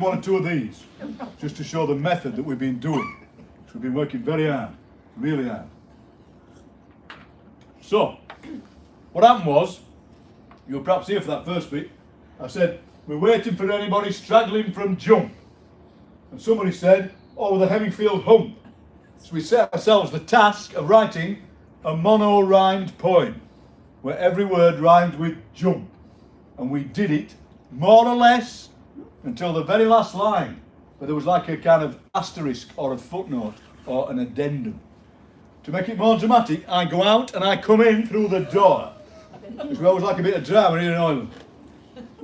one or two of these, just to show the method that we've been doing. So we've been working very hard, really hard. So, what happened was, you were perhaps here for that first bit, I said, we're waiting for anybody straggling from jump. And somebody said, oh, the Hemmingfield hump. So we set ourselves the task of writing a mono-rhymed poem, where every word rhymed with jump. And we did it, more or less, until the very last line, where there was like a kind of asterisk or a footnote or an addendum. To make it more dramatic, I go out and I come in through the door. Because we always like a bit of drama here in Hoyland.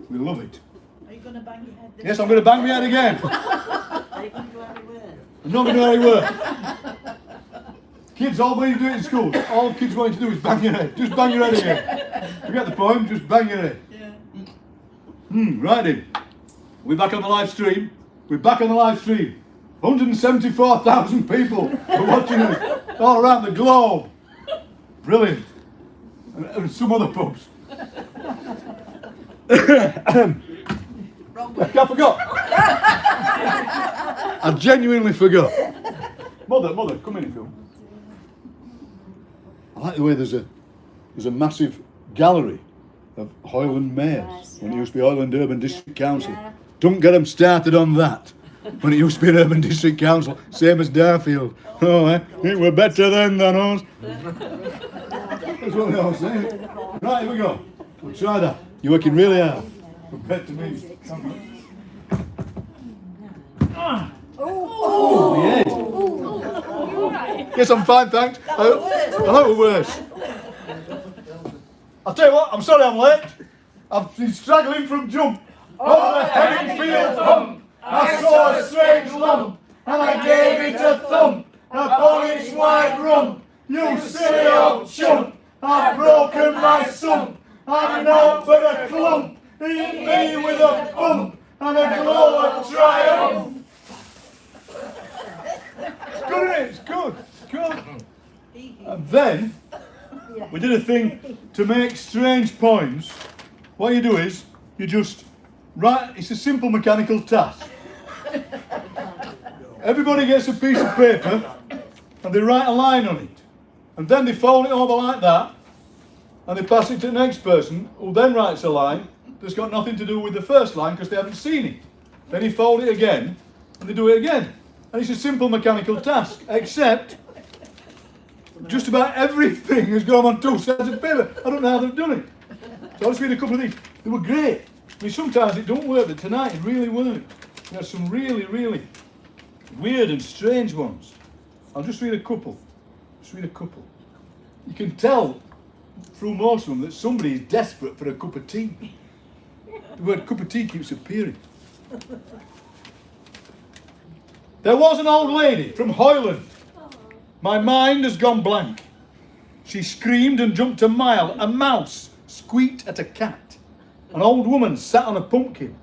We love it. Are you going to bang your head? Yes, I'm going to bang my head again. Are you going to do any work? I'm not going to do any work. Kids, all we do it in school, all kids want you to do is bang your head. Just bang your head again. Forget the poem, just bang your head. Yeah. Right then. We're back on the live stream. We're back on the live stream. 174,000 people are watching us all around the globe. Brilliant. And some other pubs. I forgot. I genuinely forgot. Mother, come in if you want. I like the way there's a massive gallery of Hoyland mayors when it used to be Hoyland Urban District Council. Don't get them started on that. When it used to be an Urban District Council, same as Darfield. Oh, it were better then than us. That's what they all say. Right, here we go. We'll try that. You're working really hard. Compared to me. Oh, yeah. Yes, I'm fine, thanks. I hope it worse. I'll tell you what, I'm sorry I'm late. I've been struggling from jump. Over the Hemmingfield hump, I saw a strange lump, and I gave it a thump upon its wide rump. You silly old chump, I've broken my sump. I'm naught but a clump. Eat me with a bump and a glow of triumph. It's good, isn't it? It's good. It's good. And then we did a thing to make strange poems. What you do is you just write. It's a simple mechanical task. Everybody gets a piece of paper and they write a line on it, and then they fold it over like that, and they pass it to the next person, who then writes a line that's got nothing to do with the first line because they haven't seen it. Then you fold it again, and they do it again. And it's a simple mechanical task, except just about everything has gone on two sides of paper. I don't know how they've done it. So I'll just read a couple of these. They were great. I mean, sometimes it don't work, but tonight it really worked. There are some really, really weird and strange ones. I'll just read a couple. You can tell through most of them that somebody is desperate for a cup of tea. The word cup of tea keeps appearing. There was an old lady from Hoyland. My mind has gone blank. She screamed and jumped a mile. A mouse squeaked at a cat. An old woman sat on a pumpkin.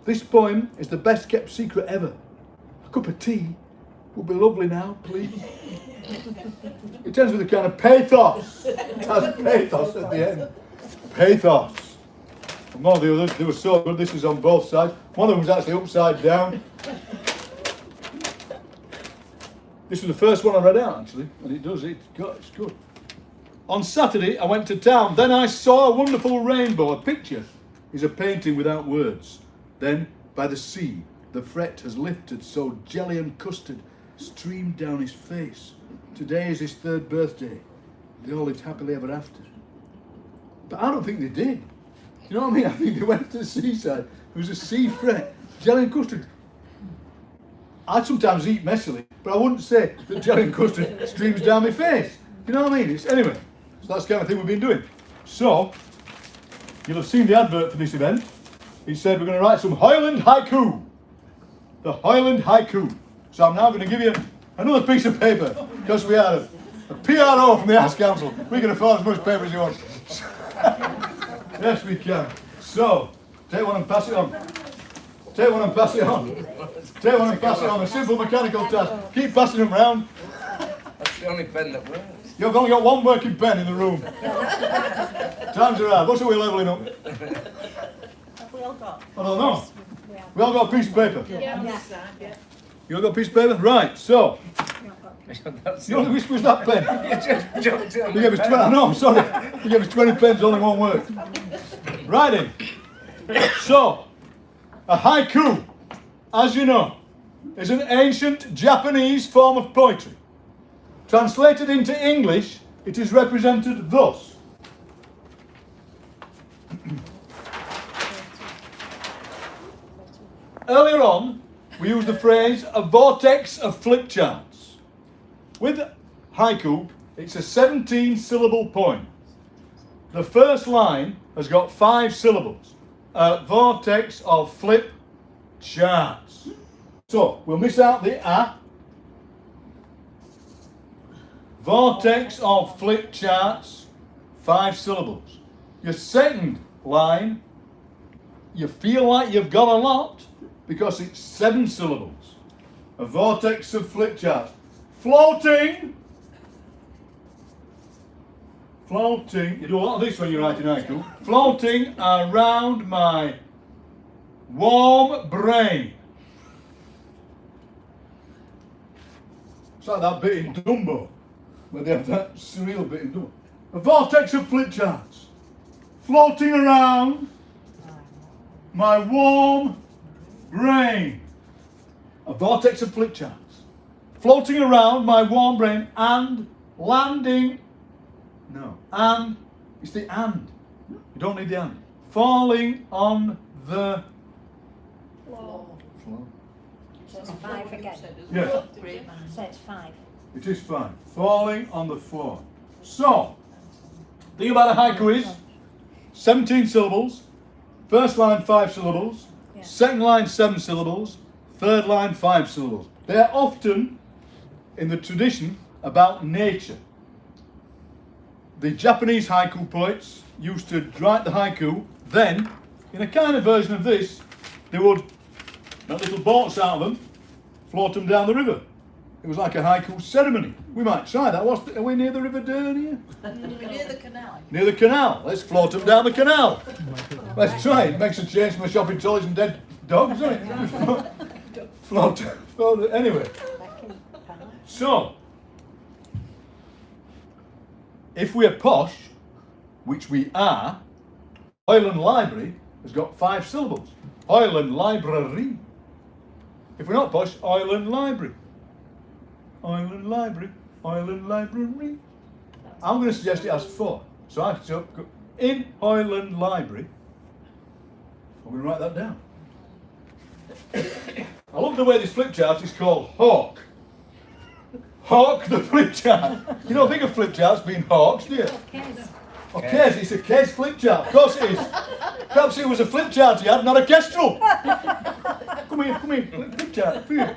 This poem is the best kept secret ever. A cup of tea would be lovely now, please. It ends with a kind of pathos. It has pathos at the end. Pathos. And one of the others, they were so good. This is on both sides. One of them was actually upside down. This was the first one I read out, actually, and it's good. On Saturday, I went to town. Then I saw a wonderful rainbow. A picture is a painting without words. Then, by the sea, the fret has lifted, so jelly and custard streamed down his face. Today is his 3rd birthday. They all lived happily ever after. But I don't think they did. You know what I mean? I think they went to the seaside. There was a sea fret, jelly and custard. I sometimes eat messily, but I wouldn't say that jelly and custard streams down my face. You know what I mean? So that's the kind of thing we've been doing. So, you'll have seen the advert for this event. He said we're going to write some Hoyland Haiku. The Hoyland Haiku. So I'm now going to give you another piece of paper, because we are a PRO from the Arts Council. We can afford as much paper as you want. Yes, we can. So, take one and pass it on. Take one and pass it on. Take one and pass it on. A simple mechanical task. Keep passing them round. That's the only pen that works. You've only got one working pen in the room. Times are hard. What's it we're levelling up? we all got? I don't know. We have. We all got a piece of paper. Yeah. On Yeah. this side, yeah. You all got a piece of paper? Right, so, We have got. That's you only wish was that pen. You just jumped in. You gave us 20, I know, I'm sorry. You gave us 20 pens, only one word. Right then. So, a haiku, as you know, is an ancient Japanese form of poetry. Translated into English, it is represented thus. Earlier on, we used the phrase a vortex of flip charts. With haiku, it's a 17-syllable poem. The first line has got 5 syllables. A vortex of flip charts. So, we'll miss out the a. Vortex of flip charts, 5 syllables. Your second line, you feel like you've got a lot because it's 7 syllables. A vortex of flip charts. Floating. Floating. You do a lot of this when you're writing haiku. Floating around my warm brain. It's like that bit in Dumbo, where they have that surreal bit in Dumbo. A vortex of flip charts. Floating around my warm brain. A vortex of flip charts. Floating around my warm brain and landing. No. And. It's the and. You don't need the and. Falling on the Floor. floor. So it's 5 again. Yes. So it's 5. It is 5. Falling on the floor. So, the thing about a haiku is 17 syllables. First line 5 syllables. Yeah. Second line 7 syllables. Third line 5 syllables. They're often in the tradition about nature. The Japanese haiku poets used to write the haiku, then, in a kind of version of this, they would make little boats out of them, float them down the river. It was like a haiku ceremony. We might try that. Are we near the River Dern here? We're near the canal. Near the canal. Let's float them down the canal. Let's try it. Makes a change from shopping trolleys and dead dogs, doesn't it? float. Anyway. So, if we're posh, which we are, Hoyland Library has got 5 syllables. Hoyland Library. If we're not posh, Hoyland Library. Hoyland Library. Hoyland Library. I'm going to suggest it has 4. So I go in Hoyland Library. I'm going to write that down. I love the way this flip chart is called Hawk. Hawk the flip chart. You don't think of flip charts being hawks, do you? Oh, Kes, it's a Kes flip chart. Of course it is. Perhaps it was a flip chart he had, not a kestrel. Come here, flip chart. Come here.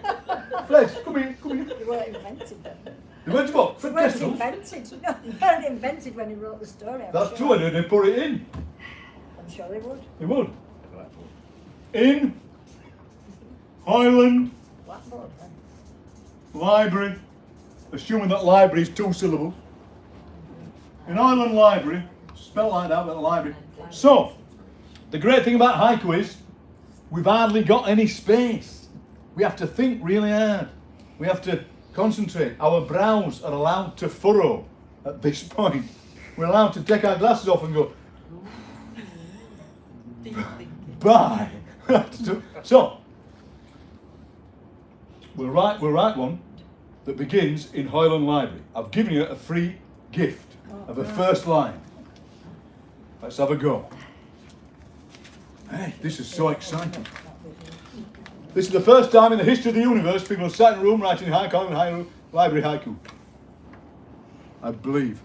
Flex, come here. They weren't invented then. You went to what? Flip They weren't kestrels? invented. No, they weren't invented when he wrote the story. I'm That's sure. true, and they put it in. I'm sure they would. They would. In Hoyland Blackboard then. Library, assuming that library is 2 syllables. In Hoyland Library, spelled like that, but the library. So, the great thing about haiku is we've hardly got any space. We have to think really hard. We have to concentrate. Our brows are allowed to furrow at this point. We're allowed to take our glasses off and go, bye. So, we'll write one that begins in Hoyland Library. I've given you a free gift of a first line. Let's have a go. Hey, this is so exciting. This is the first time in the history of the universe people have sat in a room writing haiku, library haiku. I believe.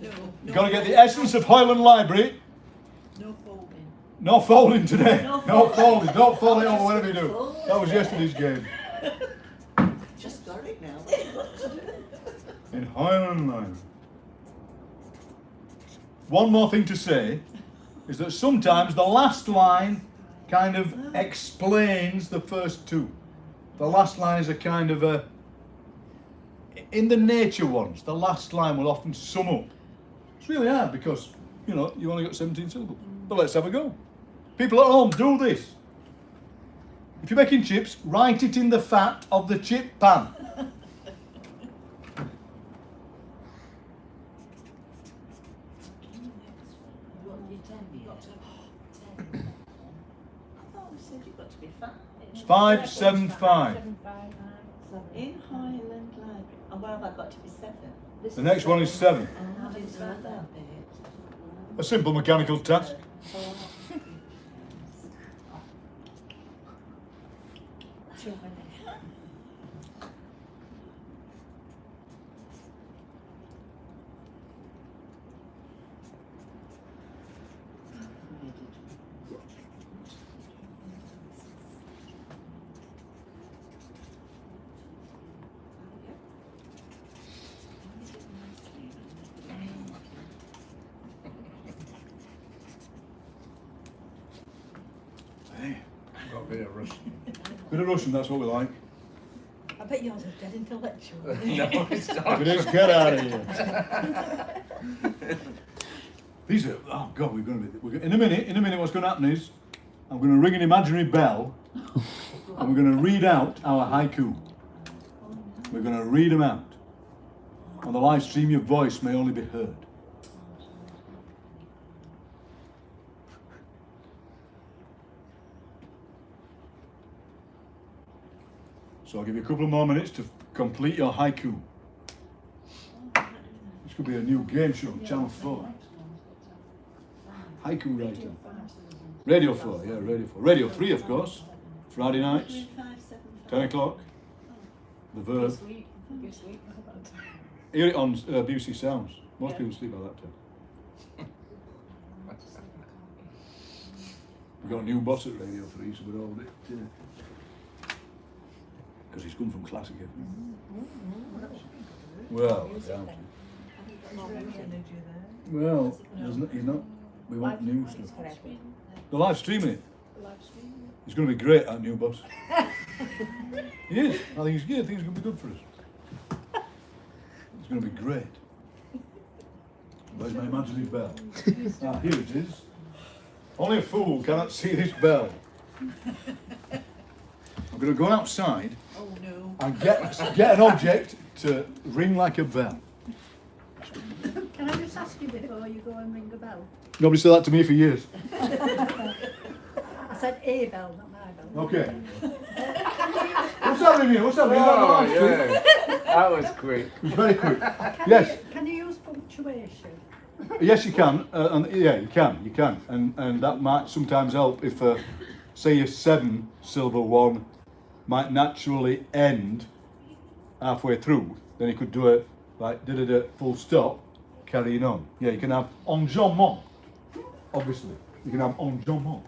You're going to get the essence of Hoyland Library. No folding. No folding today. No No folding. folding. Don't fold it over whatever you do. That was yesterday's game. Just got it now. In Hoyland Library. One more thing to say is that sometimes the last line kind of explains the first 2. The last line is a kind of a... In the nature ones, the last line will often sum up. It's really hard because, you know, you only got 17 syllables. But let's have a go. People at home, do this. If you're making chips, write it in the fat of the chip pan. It's 575. In Hoyland Library. And where have I got to be 7? The next one is 7. How do you spell that bit? A simple mechanical task. Too many. Hey, Got a bit of rush. bit of Russian, that's what we like. I bet yours are dead intellectual. No, it's If not. it is, get out of here. These are, oh God, in a minute what's going to happen is, I'm going to ring an imaginary bell, and we're going to read out our haiku. We're going to read them out. On the live stream, your voice may only be heard. So I'll give you a couple of more minutes to complete your haiku. This could be a new game show on Channel 4. Haiku writer. Radio 4, yeah, Radio 4. Radio 3, of course. Friday nights, 10 o'clock. The Verb. Hear it on BBC Sounds. Most people sleep by that time. We've got a new boss at Radio 3, so we're all a bit... because he's come from classic. Well, well, he's not. We want new stuff. They're live streaming it. He's going to be great, that new boss. He is. I think he's good. I think he's going to be good for us. It's going to be great. Where's my imaginary bell? Ah, here it is. Only a fool cannot see this bell. I'm going to go outside and get an object to ring like a bell. Can I just ask you before you go and ring the bell? Nobody said that to me for years. I said a bell, not my bell. Okay. What's happening here? What's happening? Oh, yeah. That was quick. It was very quick. Yes. Can you use punctuation? Yes, you can. And yeah, you can. And that might sometimes help if, say, a 7-syllable one might naturally end halfway through. Then you could do it like da-da-da, full stop, carrying on. Yeah, you can have enjambment, obviously. You can have enjambment.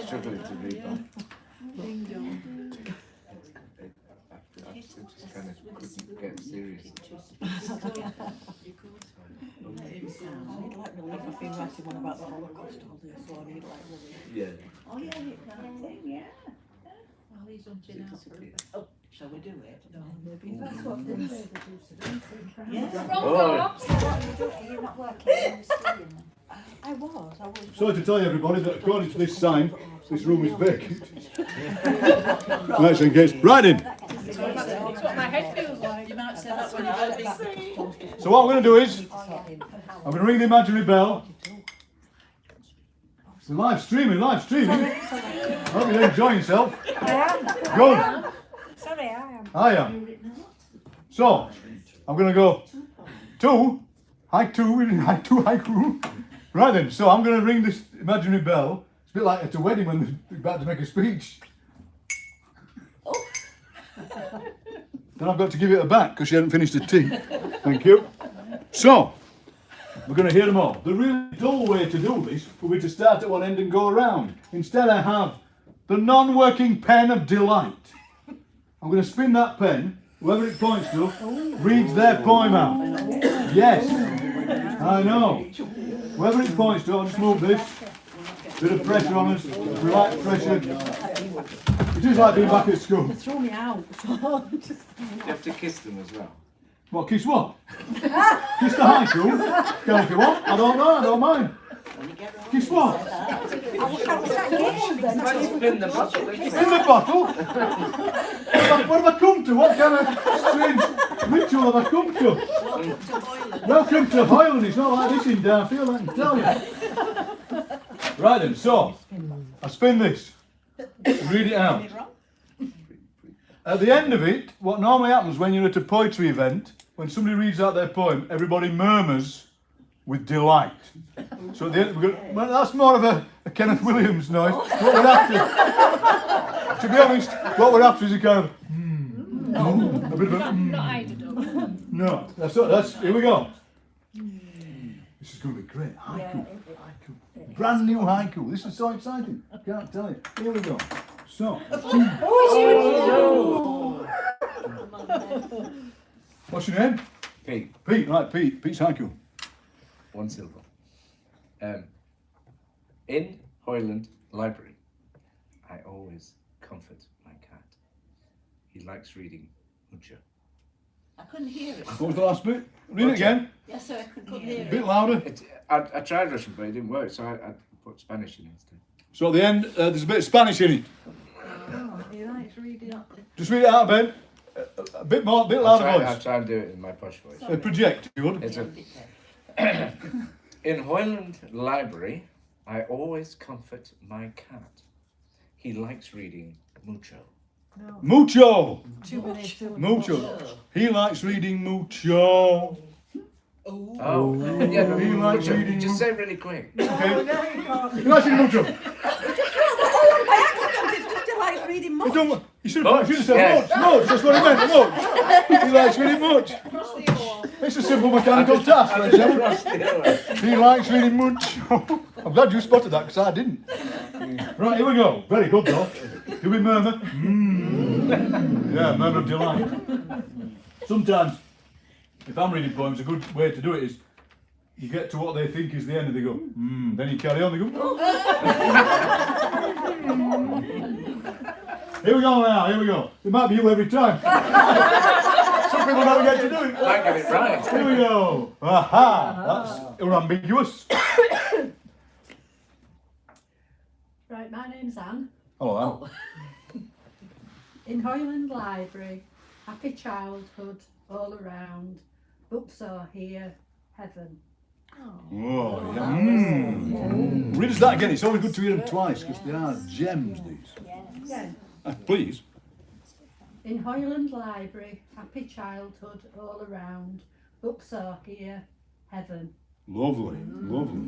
Struggling to read that. I just kind of couldn't get serious. I'd like relief. I've been writing one about the Holocaust all day, so I need like relief. Yeah. Oh yeah, you can thing, yeah. Well, he's on chin out for it. Oh, shall we do it? No, maybe. That's what they do. Yeah. Oh, Are you not working on the studying? I was. Sorry to tell you, everybody, that according to this sign, this room is vacant. Let's engage. Right in. That's what my head feels like. You might say that when you go to So what I'm going to do is, I'm going to ring the imaginary bell. We're live streaming. I hope you enjoy yourself. I am. Good. Sorry, I am. I am. So, I'm going to go 2, haiku. Right then, so I'm going to ring this imaginary bell. It's a bit like at a wedding when they're about to make a speech. Then I've got to give it her back because she hadn't finished her tea. Thank you. So, we're going to hear them all. The really dull way to do this would be to start at one end and go around. Instead I have the non-working pen of delight. I'm going to spin that pen. Whoever it points to reads their poem out. Yes. I know. Wherever it points to, I'll just move this. Bit of pressure on us. We like pressure. It is like being back at school. They throw me out, so just... You have to kiss them as well. What, kiss what? Kiss the haiku? Go if you want. I don't know, I don't mind. Kiss what? Spin the bottle. In the bottle? What have I come to? What kind of strange ritual have I come to? Welcome to Hoyland. It's not like this in Darfield, I can tell you. Right then, so, I spin this. Read it out. At the end of it, what normally happens when you're at a poetry event, when somebody reads out their poem, everybody murmurs with delight. So at the end, well, that's more of a Kenneth Williams noise. What we're after, to be honest, what we're after is a kind of a bit of a no. That's here we go. This is going to be great. Haiku. Brand new haiku. This is so exciting. I can't tell you. Here we go. So. What's your name? Pete, Pete, right, Pete. Pete's haiku. one syllable. In Hoyland Library, I always comfort my cat. He likes reading mucho. I couldn't hear it. What was the last bit? Read it again. Yes, sir, I couldn't hear A it. bit louder. I tried Russian, but it didn't work, so I put Spanish in instead. So at the end, there's a bit of Spanish in it. Oh, he likes reading. Just read it out, Ben. A bit more, a bit louder I'll voice. try and do it in my posh voice. Project, if you would. It's a, in Hoyland Library, I always comfort my cat. He likes reading mucho. No, Mucho. too many syllables. Mucho. He likes reading mucho. Oh, yeah, no, He likes mucho. reading Just say really quick. Okay. Oh, no, you can't. He likes reading mucho. By accident, it's just he likes reading He much. don't, you should have said Yes. much. Much. That's what he meant. Much. He likes reading much. It's a simple mechanical task, ladies and gentlemen. Across the other. He likes reading mucho. I'm glad you spotted that because I didn't. Right, here we go. Very good though. Do we murmur? Yeah, murmur of delight. Sometimes, if I'm reading poems, a good way to do it is you get to what they think is the end and they go, then you carry on, they go, Here we go now, here we go. It might be you every time. Some people never get to do it. I get it right. Here we go. Aha, that's unambiguous. Right, my name's Anne. Hello, In Hoyland Library, happy childhood all around. Books are here, heaven. Anne. Oh, yeah. Read us that again. It's always good to hear them twice because they are gems, these. Yeah. Please. In Hoyland Library, happy childhood all around. Books are here, heaven. Lovely, lovely.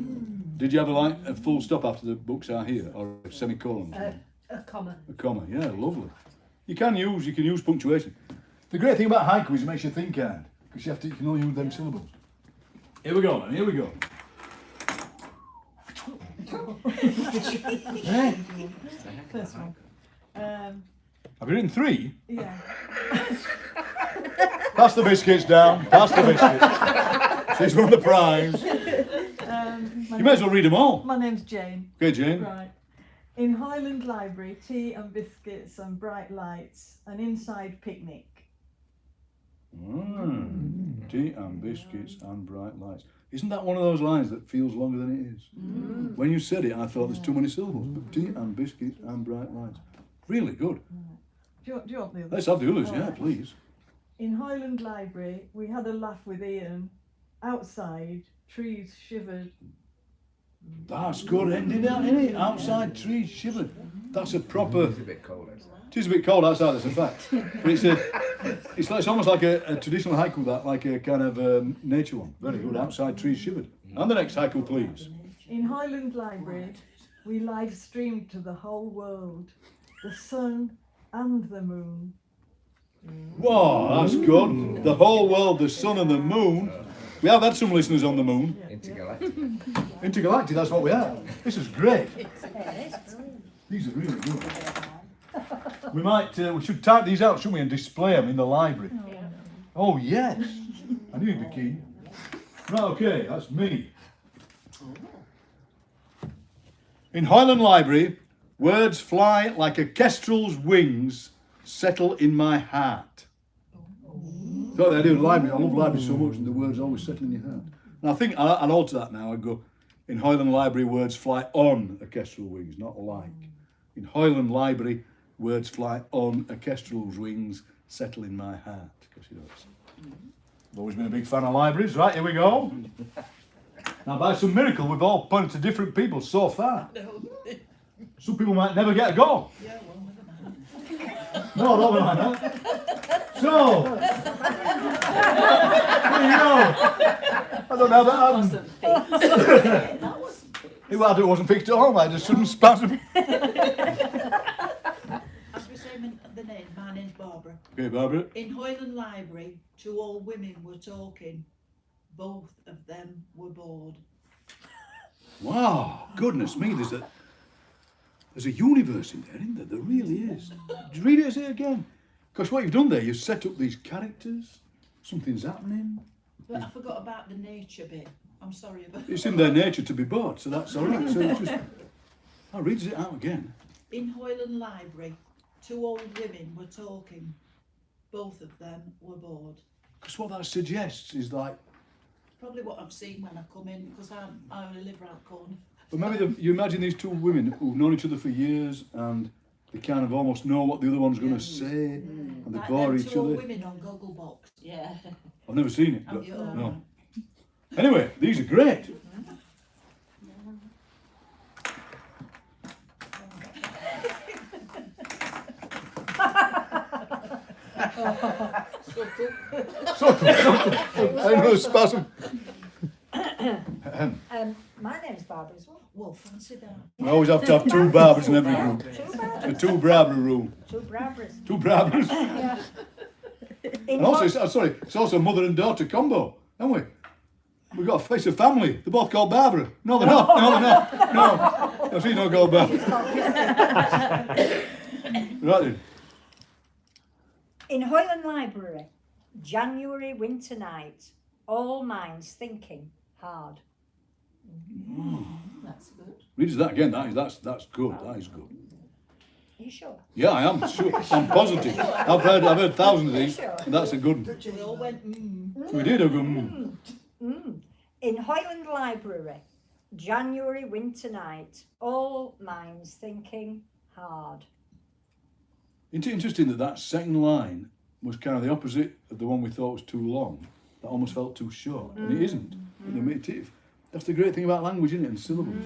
Did you have a full stop after the books are here, or a semicolon? A comma. A comma, yeah, lovely. You can use punctuation. The great thing about haiku is it makes you think hard, because you can only use them syllables. Here we go, man. Here we go. Eh? This one. Have you written 3? Yeah. Pass the biscuits down. Pass the biscuits. She's won the prize. You may as well read them all. My name's Jane. Okay, Jane. Right. In Hoyland Library, tea and biscuits and bright lights, an inside picnic. Tea and biscuits and bright lights. Isn't that one of those lines that feels longer than it is? When you said it, I thought there's too many syllables. But tea and biscuits and bright lights. Really good. Do you want the other? Let's have the others, All yeah, right. please. In Hoyland Library, we had a laugh with Ian. Outside, trees shivered. That's good ending out, isn't it? Outside trees shivered. That's a proper. It's a bit cold outside. It is a bit cold outside, that's a fact. But it's almost like a traditional haiku, that, like a kind of nature one. Very good. Outside trees shivered. And the next haiku, please. In Hoyland Library, we live streamed to the whole world, the sun and the moon. Wow, that's good. The whole world, the sun and the moon. We have had some listeners on the moon. Intergalactic. Intergalactic, that's what we have. This is great. These are really good. We should type these out, shouldn't we, and display them in the library. Oh yes. I knew you'd be keen. Right, okay, that's me. In Hoyland Library, words fly like a kestrel's wings, settle in my heart. Thought the idea of library, I love library so much, and the words always settle in your heart. And I think I'd alter that now. I'd go, in Hoyland Library, words fly on a kestrel's wings, not like. In Hoyland Library, words fly on a kestrel's wings, settle in my heart. Because you know, I've always been a big fan of libraries. Right, here we go. Now, by some miracle, we've all pointed to different people so far. Some people might never get a go. Yeah, well, never mind. No, don't mind that. So, there you go. I don't know how that happened. Wasn't fixed. That wasn't fixed. It wasn't fixed at all, I just sudden spasm. As we say the name, my name's Barbara. Okay, Barbara. In Hoyland Library, two old women were talking. Both of them were bored. Wow, goodness me, there's a universe in there, isn't there? There really is. Did you read it, say it again? Because what you've done there, you've set up these characters, something's happening. But I forgot about the nature bit. I'm sorry about It's in their nature to be bored, so that's all right. So it's just, I'll read it out again. In Hoyland Library, two old women were talking. Both of them were bored. Because what that suggests is like, Probably what I've seen when I come in, because I only live round the corner. but maybe you imagine these two women who've known each other for years and they kind of almost know what the other one's going to say and they Like bore them each two old other. women on Gogglebox. Yeah. I've never seen it, but Have you? no. Anyway, these are great. Subtle. I know, spasm. My name's Barbara as well. Well, fancy that. We always have to have two Barbaras in every group. Two Barbaras. The two Barbara rule. Two Barbaras. Two Barbaras. Yeah. And also, it's also mother and daughter combo, haven't we? We've got a face of family. They're both called Barbara. No, they're not. No, they're not. No, she's not called Barbara. Right then. In Hoyland Library, January winter night, all minds thinking hard. That's good. Read us that again. That's good. That is good. Are you sure? Yeah, I am sure. I'm positive. I've heard thousands of these, and that's a good one. We all went, We did a good one. In Hoyland Library, January winter night, all minds thinking hard. Isn't it interesting that second line was kind of the opposite of the one we thought was too long? That almost felt too short, and it isn't. That's the great thing about language, isn't it? And syllables.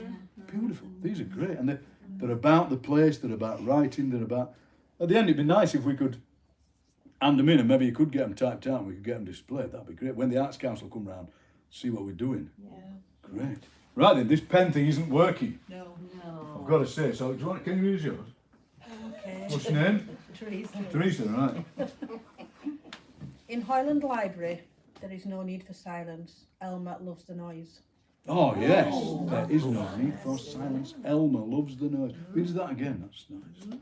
Beautiful. These are great, and they're about the place. They're about writing. They're about. At the end, it'd be nice if we could hand them in, and maybe you could get them typed out, and we could get them displayed. That'd be great. When the Arts Council come round, see what we're doing. yeah. Great. Right then, this pen thing isn't working. No. I've got to say. So, can you use yours? Okay. What's your name? Teresa. Teresa, right. In Hoyland Library, there is no need for silence. Elma loves the noise. Oh, yes. There is no need for silence. Elma loves the noise. Read that again. That's nice.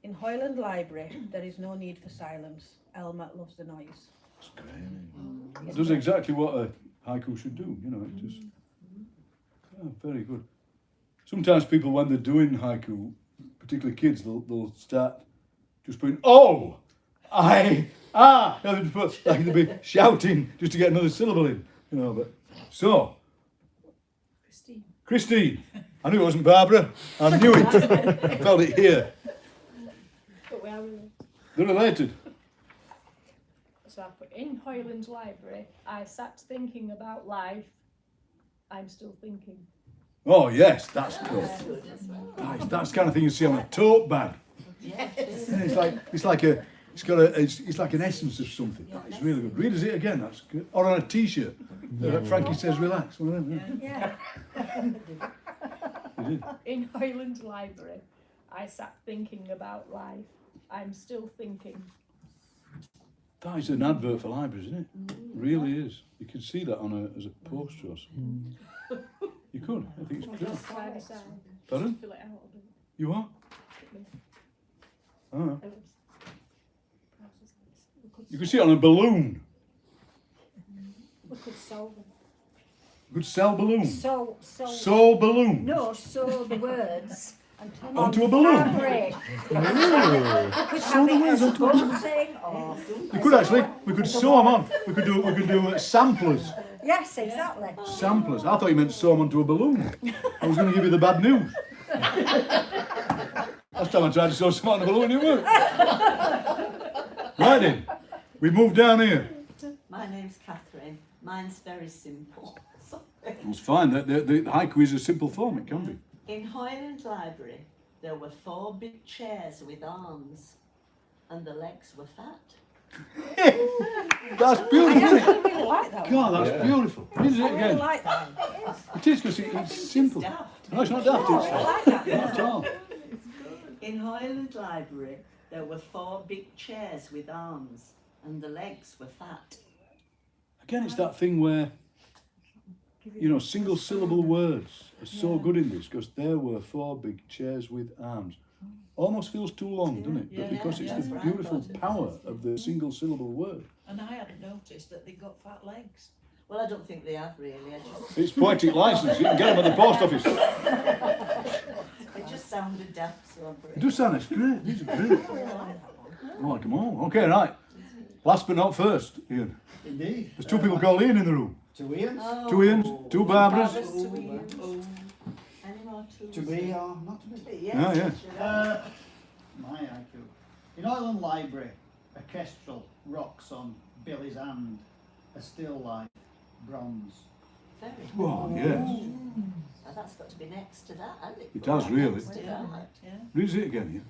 In Hoyland Library, there is no need for silence. Elma loves the noise. That's great. It does exactly what a haiku should do, you know. It just. Oh, very good. Sometimes people, when they're doing haiku, particularly kids, they'll start just putting oh, I, ah. You know, they'll be shouting just to get another syllable in, you know. But so, Christine. I knew it wasn't Barbara. I knew it. I felt it here. But we are related. They're related. So I put in Hoyland Library, I sat thinking about life. I'm still thinking. Oh yes, that's good. That's the kind of thing you see on a tote bag. Yes. Yeah, it's like an essence of something. It's really good. Read us it again. That's good. Or on a T-shirt. Frankie says, "Relax." One of them, Yeah. You did. In Hoyland Library, I sat thinking about life. I'm still thinking. That is an advert for libraries, isn't it? Really is. You could see that as a poster or something. You could. I think it's great. Side by side. Pardon? Fill it out a bit. You are? Oh. You can see it on a balloon. could sew them. Could sell balloon. Sew. Sew balloon. No, sew the words. Onto a balloon. Fabric. Ooh. Could Sew have the it words as a onto a boat thing or... We could actually. We could sew them on. We could do samplers. Yes, exactly. Samplers. I thought you meant sew them onto a balloon. I was going to give you the bad news. Last time I tried to sew something on a balloon, it worked. Right then, we move down here. My name's Catherine. Mine's very simple. It's fine. The haiku is a simple form. It can be. In Hoyland Library, there were 4 big chairs with arms, and the legs were fat. That's beautiful, isn't it? really like that God, that's Yeah. beautiful. Read it I really again. like that. It is because it's simple. Daft. No, it's not daft. I It's like that. not at all. In Hoyland Library, there were 4 big chairs with arms, and the legs were fat. Again, it's that thing where, you know, single syllable words are so good in this because there were 4 big chairs with arms. Almost feels too long, doesn't it? But Yeah, because it's that's the right. beautiful power of the single syllable word. And I hadn't noticed that they got fat legs. Well, I don't think they have really. It's poetic license. You can get them at the post office. It just sounded daft, so I put It does sound nice. Great. These are great. I really like that one. Oh, come on. Okay, right. Last but not first, Ian. Indeed. There's 2 people called Ian in the room. 2 Ians. 2 Ians, 2 Barbaras. Any more twos? To be or not to be. Yes. Yeah, yeah. My haiku. In Hoyland Library, a kestrel rocks on Billy's hand, a still life, bronze. Very. Oh, yes. Now that's got to be next to that, hasn't it? It does, really. Next to Yeah. that. Yeah. Read it again, Ian.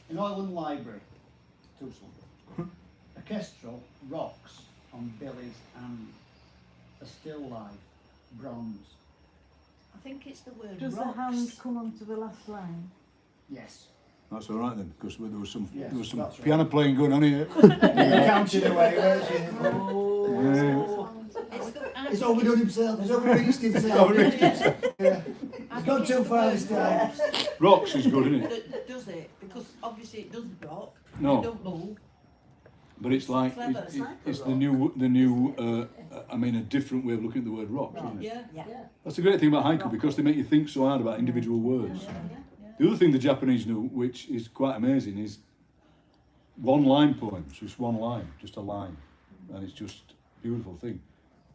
In Hoyland Library, 2 syllables. A kestrel rocks on Billy's hand, a still life, bronze. I think it's the word Does rocks. the hand come onto the last line? Yes. That's all right then, because there was some Yes, there was some that's right. piano playing going on here. You counted away, where's it? It's the, I He's think overdone himself, he's overreached himself. Overreached himself. Yeah. I He's think gone it's too the far word this time. rocks Rocks is good, isn't it? that does it, because obviously it doesn't rock. No. It don't move. But it's like Clever, it's like a it's rock. the new. I mean, a different way of looking at the word rocks, isn't it? Yeah. Yeah. That's the great thing about haiku because they make you think so hard about individual words. The other thing the Japanese knew, which is quite amazing, is 1-line poems. Just 1 line, just a line, and it's just a beautiful thing.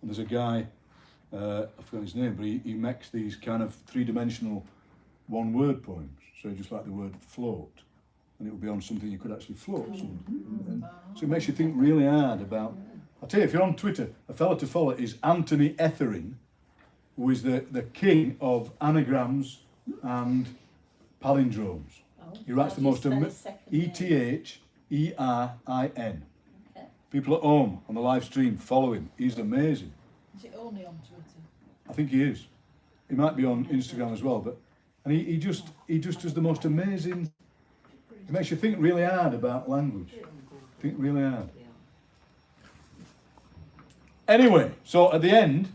And there's a guy, I've forgotten his name, but he makes these kind of 3-dimensional 1-word poems. So just like the word float, and it would be on something you could actually float. And so it makes you think really hard about. I'll tell you, if you're on Twitter, a fellow to follow is Anthony Ethering, who is the king of anagrams and palindromes. He writes the most ETHERIN. People at home on the live stream follow him. He's amazing. Is it only on Twitter? I think he is. He might be on Instagram as well, but and he just does the most amazing. It makes you think really hard about language. Think really hard. Anyway, so at the end,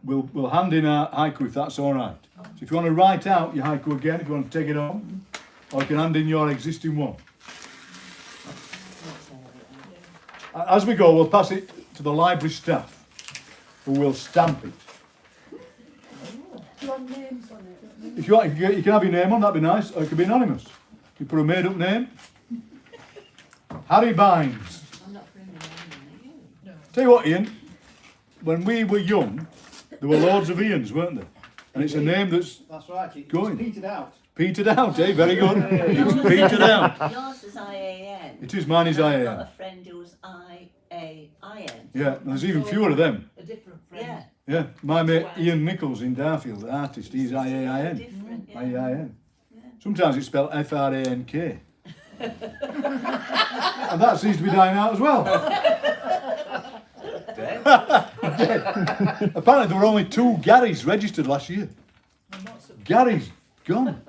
we'll hand in our haiku if that's all right. So if you want to write out your haiku again, if you want to take it on, or you can hand in your existing one. As we go, we'll pass it to the library staff, who will stamp it. Do you want names on it? If you want, you can have your name on, that'd be nice, or it could be anonymous. You put a made-up name. Harry Bynes. I'm not bringing it on, Tell you what, Ian, when we were young, there were loads of Ians, weren't there? And it's a name that's That's right, it's Going. petered out. petered out, eh? Very good. It's petered out. Yours is IAN. It is, mine is I've got IAN. a friend who's IAIN. Yeah, there's even fewer of them. A different friend. Yeah. Yeah, my mate Ian Nichols in Darfield, the artist, he's IAIN. Different, yeah. IAIN. Sometimes it's spelled FRANK. And that seems to be dying out as well. Dead? Apparently there were only 2 Garys registered last year. I'm not so- Gary's gone.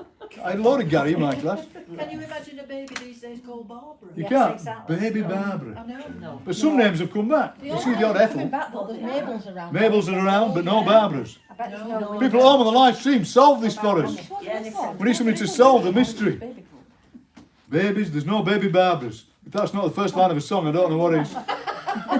I had a load of Gary in my class. Can you imagine a baby these days called Barbara? You Yes, can't. exactly. Baby I Barbara. know. No. But some names have come back. You see the odd Ethel. Back though, there's Mabel's around. Mabel's are around, but no Barbaras. I bet there's No, no one. People at home on the live stream, solve this for us. Yes. We need somebody to solve the mystery. Babies, there's no baby Barbaras. If that's not the first line of a song, I don't know what is.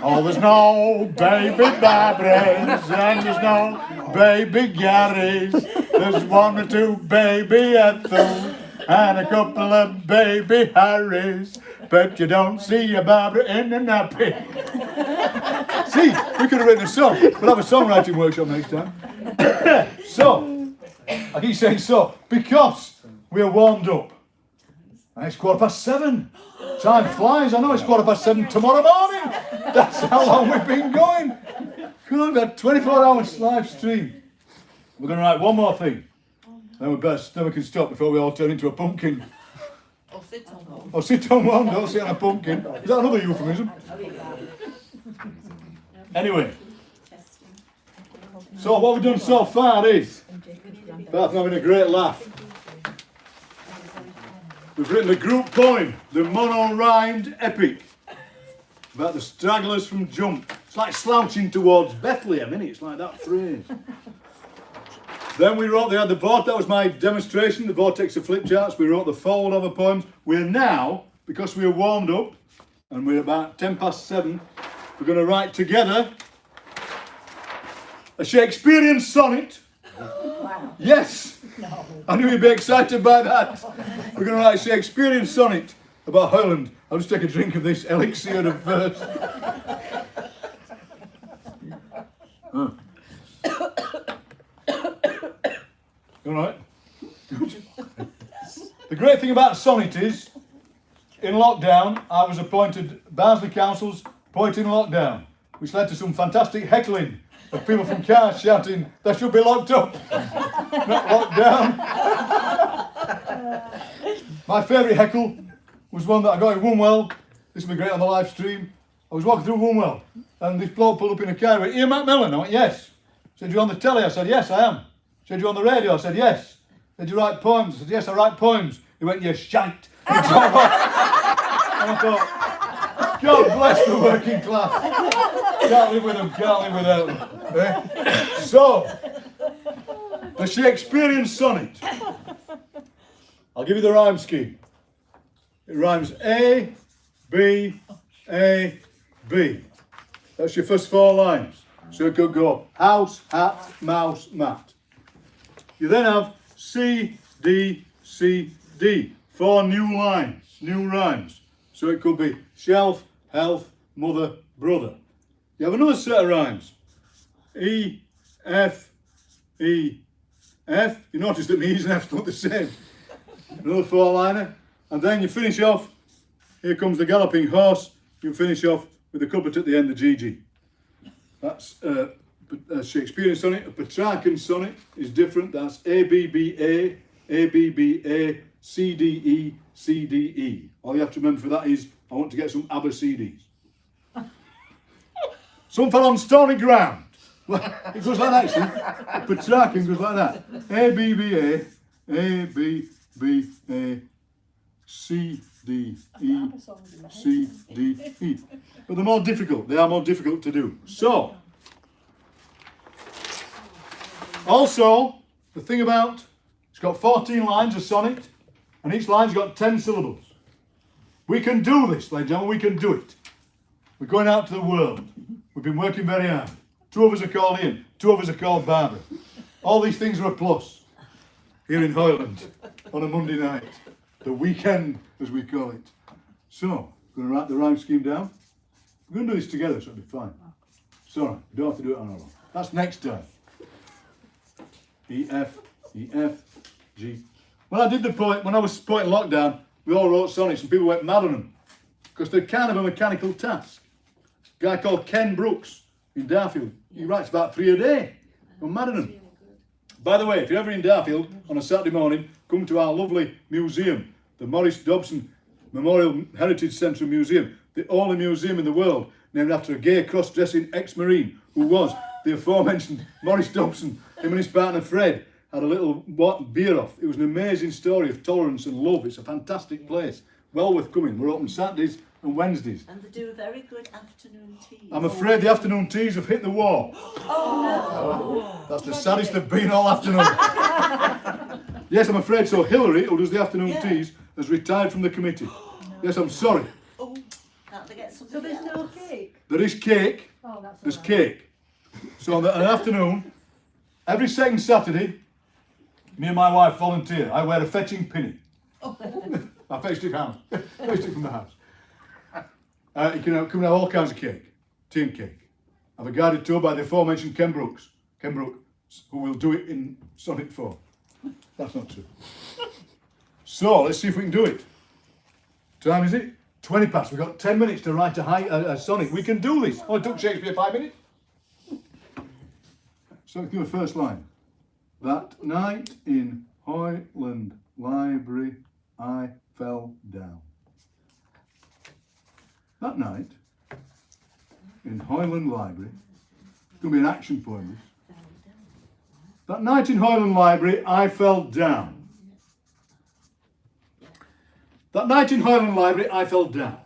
Oh, there's no baby Barbarys, and there's no baby Garys. There's one or two baby Ethels, and a couple of baby Harrys. But you don't see a Barbara in a nappy. See, we could have written a song. We'll have a songwriting workshop next time. So, I keep saying so, because we are warmed up. And it's 7:15. Time flies. I know it's 7:15 tomorrow morning. That's how long we've been going. We've had 24 hours live stream. We're going to write one more thing. Then we can stop before we all turn into a pumpkin. Or sit on one. Or sit on one, don't sit on a pumpkin. Is that another euphemism? Anyway. So what we've done so far is, apart from having a great laugh, we've written a group poem, the mono-rhymed epic, about the stragglers from Jump. It's like slouching towards Bethlehem, isn't it? It's like that phrase. Then we wrote, that was my demonstration, the vortex of flip charts. We wrote the forward of the poems. We're now, because we are warmed up, and we're about 7:10, we're going to write together a Shakespearean sonnet. Wow. Yes! No. I knew you'd be excited by that. We're going to write a Shakespearean sonnet about Hoyland. I'll just take a drink of this elixir of verse. All right. Good. The great thing about a sonnet is, in lockdown, I was appointed Barnsley Council's Poet in Lockdown, which led to some fantastic heckling of people from cars shouting, "They should be locked up, not locked down." My favourite heckle was one that I got in Woonwell. This will be great on the live stream. I was walking through Woonwell, and this bloke pulled up in a car. He went, "Ian McMillan?" I went, "Yes." Said, "You on the telly?" I said, "Yes, I am." Said, "You on the radio?" I said, "Yes." Said, "You write poems?" I said, "Yes, I write poems." He went, "You shite." And he drove off. And I thought, God bless the working class. Can't live with them, can't live without them. Eh? So, the Shakespearean sonnet. I'll give you the rhyme scheme. It rhymes A, B, A, B. That's your first 4 lines. So it could go house, hat, mouse, mat. You then have C, D, C, D. 4 new lines, new rhymes. So it could be shelf, health, mother, brother. You have another set of rhymes. E, F, E, F. You notice that the E's and F's look the same. Another 4-liner. And then you finish off, here comes the galloping horse. You finish off with the couplet at the end, the GG. That's a Shakespearean sonnet. A Petrarchan sonnet is different. That's A, B, B, A, B, B, A, C, D, E, C, D, E. All you have to remember for that is, I want to get some ABBA CDs. Some fell on stony ground. Well, it goes like that, actually. Petrarchan goes like that. A, B, B, A, B, B, A, C, D, E, C, D, E. But they're more difficult. They are more difficult to do. So, also, the thing about, it's got 14 lines of sonnet, and each line's got 10 syllables. We can do this, ladies and gentlemen, we can do it. We're going out to the world. We've been working very hard. 2 of us are called Ian, 2 of us are called Barbara. All these things are a plus here in Hoyland on a Monday night. The weekend, as we call it. So, we're going to write the rhyme scheme down. We're going to do this together, so it'll be fine. It's all right, you don't have to do it on our own. That's next time. E, F, G. When I did the poet, when I was poet in lockdown, we all wrote sonnets and people went mad on them. Because they're kind of a mechanical task. A guy called Ken Brooks in Darfield, he writes about 3 a day. We're mad on them. By the way, if you're ever in Darfield on a Saturday morning, come to our lovely museum, the Maurice Dobson Memorial Heritage Centre Museum, the only museum in the world named after a gay cross-dressing ex-Marine who was the aforementioned Maurice Dobson. Him and his partner Fred had a little beer off. It was an amazing story of tolerance and love. It's a fantastic place. Well worth coming. We're open Saturdays and Wednesdays. And they do very good afternoon tea. I'm afraid the afternoon teas have hit the wall. Oh no! That's the saddest they've been all afternoon. Yes, I'm afraid so. Hillary, who does the afternoon teas, has retired from the committee. Yes, I'm sorry. Oh, can't they get something So there's no else? cake? there is cake. Oh, that's There's all right. cake. So on an afternoon, every second Saturday, me and my wife volunteer. I wear a fetching pinny. I fetched it from the house. You can come and have all kinds of cake, tea and cake. I have a guided tour by the aforementioned Ken Brooks, who will do it in Sonic 4. That's not true. So let's see if we can do it. Time is it? 20 past. We've got 10 minutes to write a Sonic. We can do this. Oh, it took Shakespeare 5 minutes. So give me the first line. That night in Hoyland Library, I fell down. That night in Hoyland Library, it's going to be an action poem. That night in Hoyland Library, I fell down. That night in Hoyland Library, I fell down.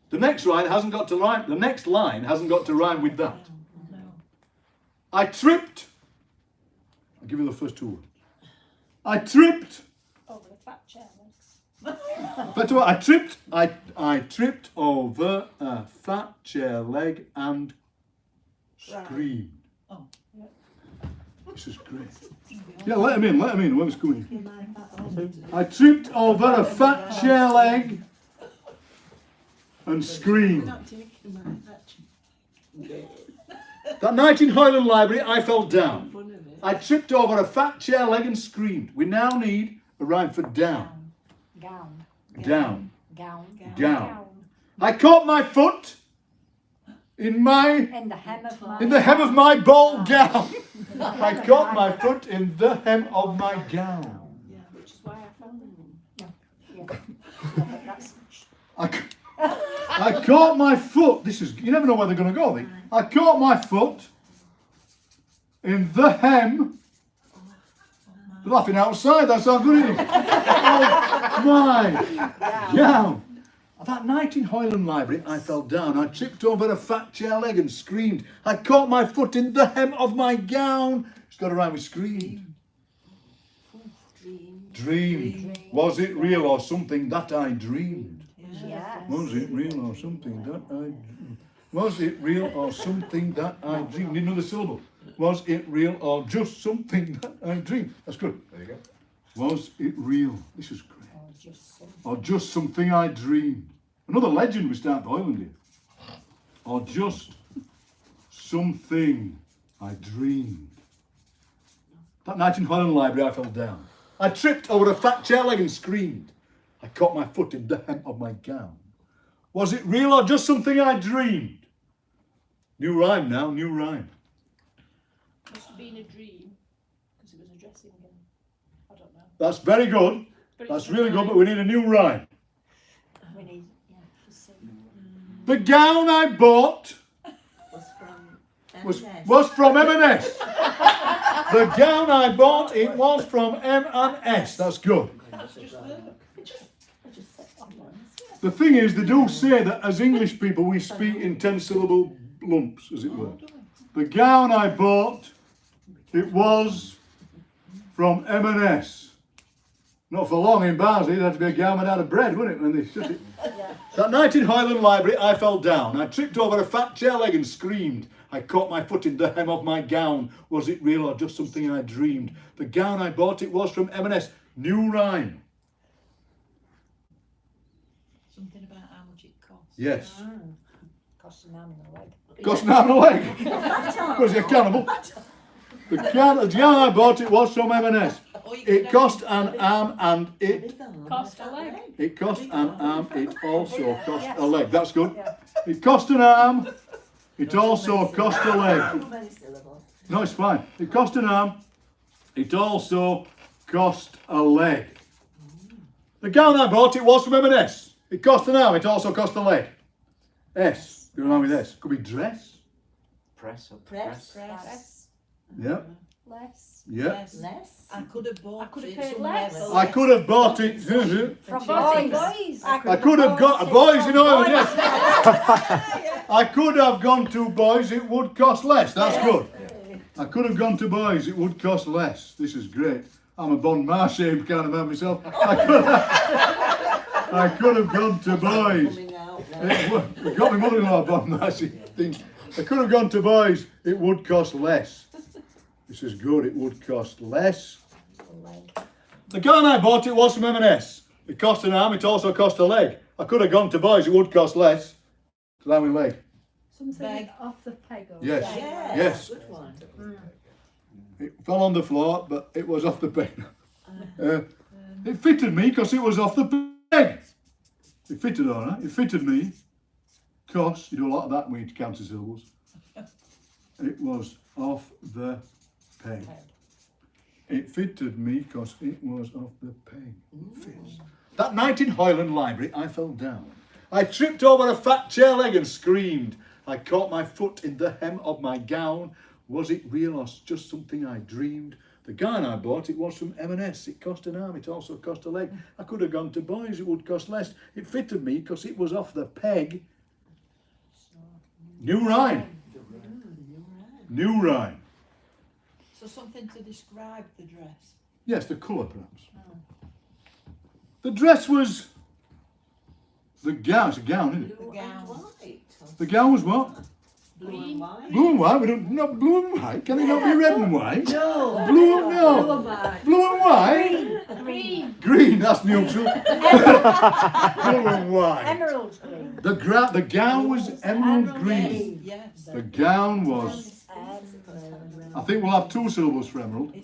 The next line hasn't got to rhyme. The next line hasn't got to rhyme with that. I tripped. I'll give you the first two words. I tripped. Over the fat chair legs. But what? I tripped over a fat chair leg and screamed. Oh. This is great. Yeah, let him in. Where's coming? I tripped over a fat chair leg and screamed. That night in Hoyland Library, I fell down. I tripped over a fat chair leg and screamed. We now need a rhyme for down. Gown. Down. Gown. Down. I caught my foot in the hem of my ball gown. I caught my foot in the hem of my gown. Yeah, which is why I found them. I caught my foot. You never know where they're going to go. I caught my foot in the hem. They're laughing outside. That's how good it is. Oh my gown. That night in Hoyland Library, I fell down. I tripped over a fat chair leg and screamed. I caught my foot in the hem of my gown. It's got to rhyme with screamed. Dreamed. Was it real or something that I dreamed? Yes. Was it real or something that I dreamed? Was it real or something that I dreamed? Need another syllable. Was it real or just something that I dreamed? That's good. There you go. Was it real? This is great. Or just something I dreamed. Another legend we start the Hoyland here. Or just something I dreamed. That night in Hoyland Library I fell down. I tripped over a fat chair leg and screamed. I caught my foot in the hem of my gown. Was it real or just something I dreamed? New rhyme now, new rhyme. Must have been a dream, because it was a dressing gown. I don't know. That's very good. But That's it's really a good, rhyme. but we need a new rhyme. We need, for singing. The gown I bought was from M&S. The gown I bought, it was from M&S. That's good. The thing is, they do say that as English people we speak in 10-syllable lumps, as it were. The gown I bought, it was from M&S. Not for long in Barnsley, it'd have to be a gown made out of bread, wouldn't it, when they shut it? That night in Hoyland Library, I fell down. I tripped over a fat chair leg and screamed. I caught my foot in the hem of my gown. Was it real or just something I dreamed? The gown I bought, it was from M&S. New rhyme. Something about how much it costs. Yes. Cost an arm and a leg. Cost an arm and a leg. Was he a cannibal? The gown I bought, it was from M&S. It cost an arm and it Cost a leg. It cost an arm, it also cost a leg. That's good. It cost an arm, it also cost a leg. No, it's fine. It cost an arm, it also cost a leg. The gown I bought, it was from M&S. It cost an arm, it also cost a leg. S. Go along with S. Could be dress. Press up. Press. Yeah. Less. Yeah. Less. I could have bought I could have it paid somewhere less. else. I could have bought it. From boys. I could have got boys in Ireland, yes. I could have gone to boys, it would cost less. That's good. I could have gone to boys, it would cost less. This is great. I'm a Bon Marché kind of man myself. I could have gone to boys. It got my mother-in-law bomb that thing. I could have gone to boys, it would cost less. This is good, it would cost less. The gun I bought, it was from M&S. It cost an arm, it also cost a leg. I could have gone to boys, it would cost less. So that my leg. Something Bag. off the peg. Or Yes. Yes. Yes. Good one. It fell on the floor, but it was off the peg. It fitted me because it was off the peg. It fitted all right. It fitted me because you do a lot of that when you count to syllables. It was off the peg. It fitted me because it was off the peg. Fits. That night in Hoyland Library, I fell down. I tripped over a fat chair leg and screamed. I caught my foot in the hem of my gown. Was it real or just something I dreamed? The gown I bought, it was from M&S. It cost an arm, it also cost a leg. I could have gone to boys, it would cost less. It fitted me because it was off the peg. New rhyme. New rhyme. So something to describe the dress. Yes, the colour perhaps. The dress was... The gown, it's a gown, isn't it? Blue and white. The gown was what? Blue and white. Blue and white? We don't, not blue and white. Can it not be red and white? No. Blue and no. Blue and white. Blue and white? Green. Green, that's neutral. Blue and white. Emerald green. The gown was emerald green. Yes. The gown was... I think we'll have 2 syllables for emerald.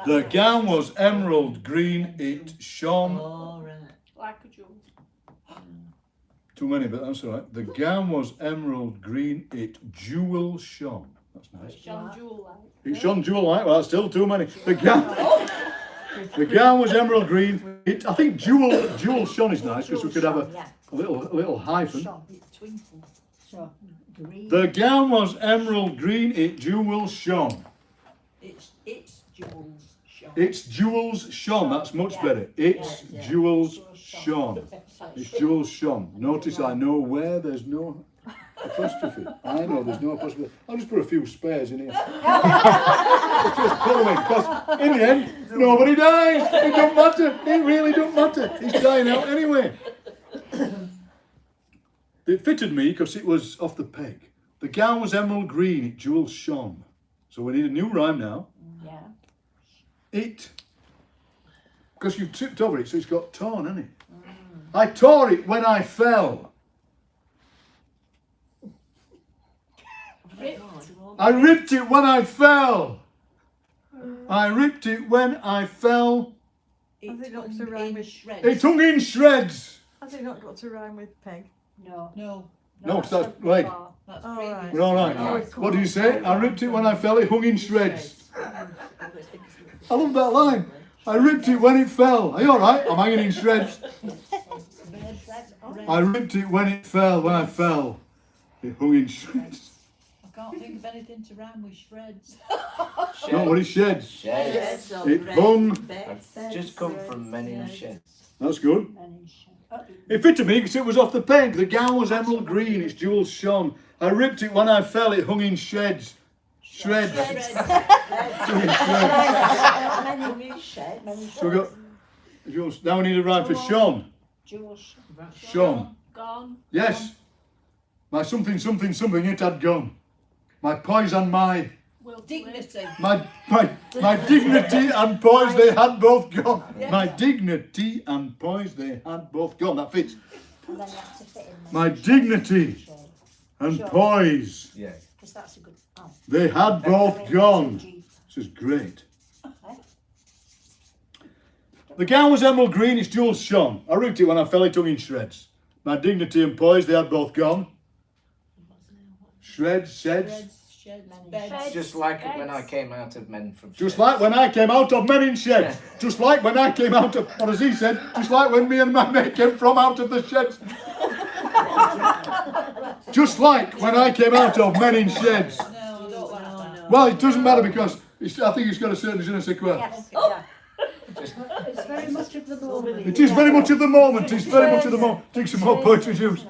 The gown was emerald green. It shone... All right. Like a jewel. Too many, but that's all right. The gown was emerald green. It jewel shone. That's nice. Shone jewel like. It shone jewel light. Well, that's still too many. The gown was emerald green. It, I think jewel shone is nice because we could have a little hyphen. Twinkle. So, green. The gown was emerald green. It jewel shone. It's jewels. Shone. It's jewels shone. That's much better. It's jewels shone. It's jewels shone. Notice I know where there's no apostrophe. I know there's no apostrophe. I'll just put a few spares in here. Just put them in, because in the end, nobody dies. It don't matter. It really don't matter. He's dying out anyway. It fitted me because it was off the peg. The gown was emerald green. It jewels shone. So we need a new rhyme now. Yeah. It, because you've tripped over it, so it's got torn, hasn't it? I tore it when I fell. I ripped it when I fell. I ripped it when I fell. Has it got to rhyme with shreds? It hung in shreds. Has it not got to rhyme with peg? No. No. No, that's leg. That's All previous. right. We're all right. What do you say? I ripped it when I fell. It hung in shreds. I love that line. I ripped it when it fell. Are you all right? I'm hanging in shreds. I ripped it when it fell. When I fell, it hung in shreds. I can't think of anything to rhyme with shreds. No, what is sheds? Sheds. It hung. I've just come from many sheds. That's good. It fitted me because it was off the peg. The gown was emerald green. Its jewels shone. I ripped it when I fell. It hung in shreds. Shreds. Hung in shreds. So we got. Now we need a rhyme for Sean. Sean. Gone. Yes. My something, it had gone. My poise and my Dignity. dignity and poise, they had both gone. My dignity and poise, they had both gone. That fits. And then you have to fit in the My dignity and poise, Yeah. because that's a good. Oh. they had both gone. This is great. The gown was emerald green, its jewels shone. I ripped it when I fell, it hung in shreds. My dignity and poise, they had both gone. Shreds, sheds. Sheds. Beds. Just like it when I came out of Men from Just Sheds. like when I came out of men in sheds. Just like when I came out of, what as he said, just like when me and my mate came from out of the sheds. Just like when I came out of men in sheds. No, don't like that. Well, it doesn't matter because I think it's got a certain je ne sais quoi. Yes. Yeah. It's very much of the moment. It is very much of the moment. It's very much of the moment. Take some more poetry juice.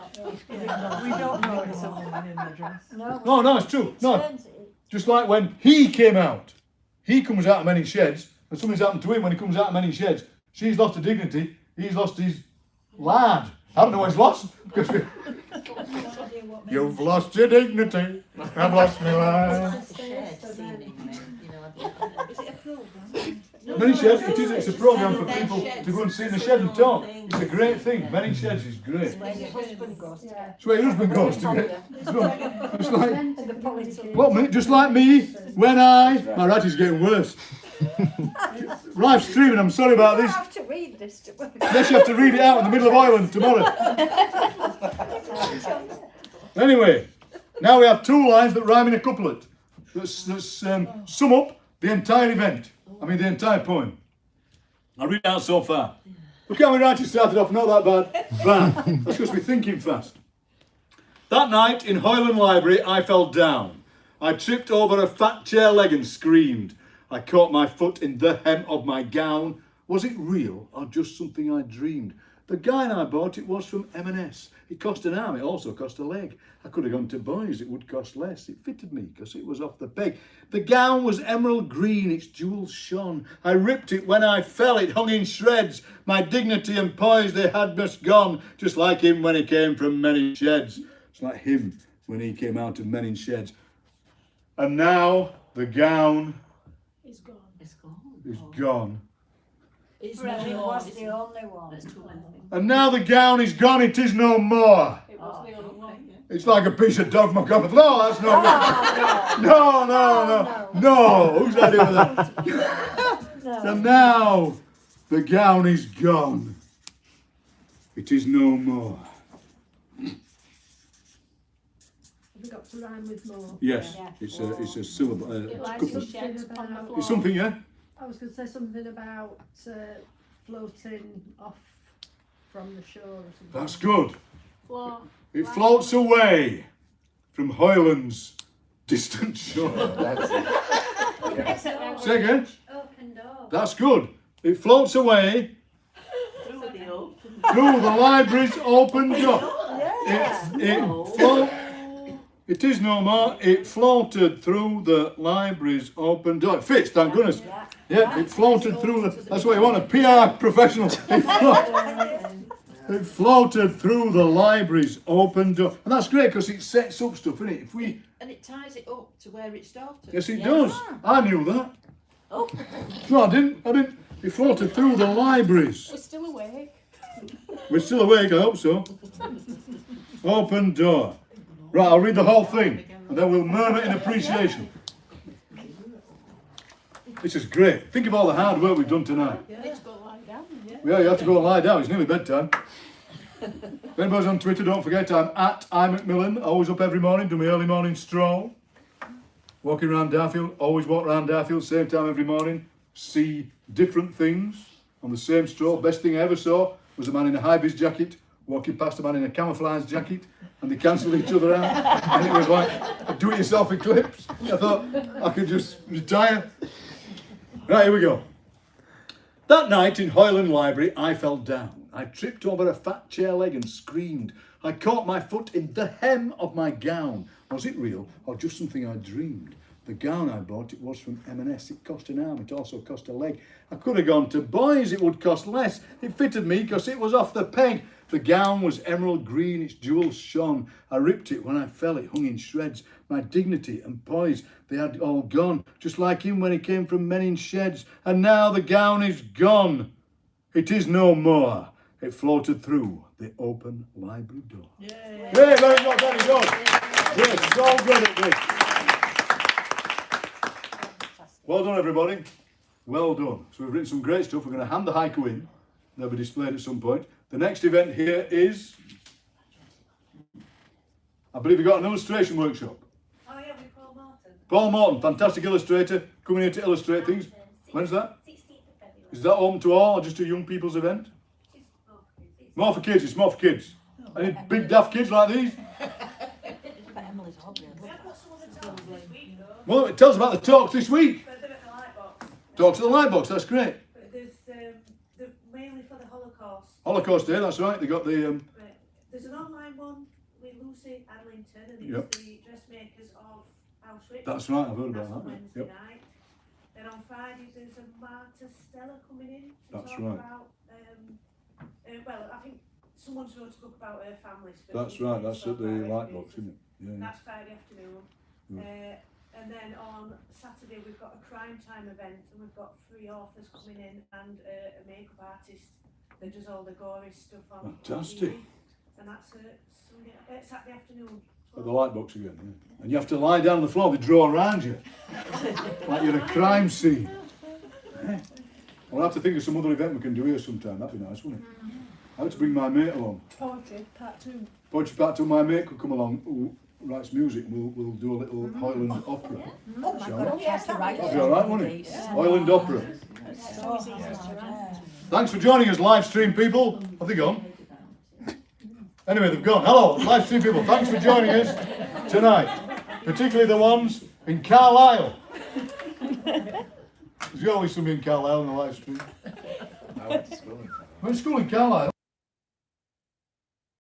We don't know it's a woman in the dress. No, no, it's true. No, just like when he came out. He comes out of men in sheds, and something's happened to him when he comes out of men in sheds. She's lost her dignity. He's lost his lad. I don't know what he's lost. Because No idea what you've lost your dignity. I've lost my life. It's a shared scene, you know. Is it a programme? Many Sheds, it is. It's a programme for people to go and sit in the shed and talk. It's a great thing. Many Sheds is great. Where your husband goes. Yeah. It's where your husband goes to get. It's like, Meant to be what, mate? Just like me, when my writing's getting worse. Live streaming, I'm sorry about I this. have to read this to Unless you have to read it out in the middle of Hoyland tomorrow. Anyway, now we have 2 lines that rhyme in a couplet. Let's sum up the entire event. I mean the entire poem. I'll read it out so far. Look how my writing started off, not that bad. Bad. That's because we're thinking fast. That night in Hoyland Library I fell down. I tripped over a fat chair leg and screamed. I caught my foot in the hem of my gown. Was it real or just something I dreamed? The gown I bought, it was from M&S. It cost an arm, it also cost a leg. I could have gone to Boys, it would cost less. It fitted me because it was off the peg. The gown was emerald green, its jewels shone. I ripped it when I fell, it hung in shreds. My dignity and poise they had just gone, just like him when he came from many sheds. It's like him when he came out of many sheds. And now the gown It's gone. It's gone. is gone. It's It not was yours. the only one. That's too late. And now the gown is gone, it is no more. It was the only one. It's like a piece of dog muck off the floor. That's not right. No. Who's that with that? And now the gown is gone. It is no more. Have we got to rhyme with more? Yes, Yeah. it's a syllable. It It's, lies couple. in sheds on the floor. It's something, yeah. I was going to say something about floating off from the shore or something. That's good. Floor. It floats away from Hoyland's distant shore. That's it. Yeah. Except now Say again. Open door. That's good. It floats away Through the open. through the library's open door. It is no more. It floated through the library's open door. It fits, thank goodness. Yeah, it floated through the. That's what you want, a PR professional. It floated through the library's open door. And that's great because it sets up stuff, isn't it? If we. And it ties it up to where it started. Yes, it does. I knew that. Oh. No, I didn't. It floated through the libraries. we're still awake. We're still awake, I hope so. Open door. Right, I'll read the whole thing and then we'll murmur in appreciation. This is great. Think of all the hard work we've done tonight. Let's go lie down. Yeah. Yeah, you have to go and lie down. It's nearly bedtime. If anybody's on Twitter, don't forget I'm at Ian McMillan. Always up every morning, do my early morning stroll. Walking around Darfield, always walk around Darfield, same time every morning. See different things on the same stroll. Best thing I ever saw was a man in a high-vis jacket walking past a man in a camouflage jacket, and they cancelled each other out. And it was like a do-it-yourself eclipse. I thought I could just retire. Right, here we go. That night in Hoyland Library, I fell down. I tripped over a fat chair leg and screamed. I caught my foot in the hem of my gown. Was it real or just something I dreamed? The gown I bought, it was from M&S. It cost an arm, it also cost a leg. I could have gone to Boys, it would cost less. It fitted me because it was off the peg. The gown was emerald green, its jewels shone. I ripped it when I fell, it hung in shreds. My dignity and poise, they had all gone, just like him when he came from many sheds. And now the gown is gone. It is no more. It floated through the open library door. Yeah. Yeah, very good, very good. Yes, it's all good at this. Well done, everybody. Well done. So we've written some great stuff. We're going to hand the haiku in. They'll be displayed at some point. The next event here is, I believe we've got an illustration workshop. Oh yeah, with Paul Martin. Paul Morton, fantastic illustrator, coming here to illustrate things. When's that? 16th of February. Is that open to all or just a young people's event? More for kids, it's more for kids. Any big daft kids like these? But Emily's hobby. Well, it tells about the talks this week. But they're at the Lightbox. Talks to the Lightbox, that's great. But they're mainly for the Holocaust. Holocaust Day, that's right. They got the Right. There's an online one with Lucy Adlington, and it's Yep. the dressmakers of Auschwitz. That's right, I've heard That's about on that. Wednesday Yep. night. Then on Friday there's a Marta Stella coming in to That's talk right. about. Well, I think someone's wrote a book about her family. That's right, that's at the Lightbox, isn't it? Yeah. That's Friday afternoon. Right. And then on Saturday we've got a crime time event, and we've got 3 authors coming in and a makeup artist that does all the gory stuff on Fantastic. TV. And that's Saturday afternoon. At the Lightbox again, yeah. And you have to lie down on the floor, they draw around you. Like you're a crime scene. I'll have to think of some other event we can do here sometime, that'd be nice, wouldn't it? I have to bring my mate along. Poetry, part 2. Poetry part 2, my mate could come along who writes music, and we'll do a little Hoyland opera. Oh my God, yes, the right. That'd be alright, wouldn't it? Hoyland opera. So easy to run. Thanks for joining us, live stream people. Have they gone? Anyway, they've gone. Hello, live stream people. Thanks for joining us tonight, particularly the ones in Carlisle. There's always somebody in Carlisle on the live stream. I went to school in Canada. Went to school in Carlisle.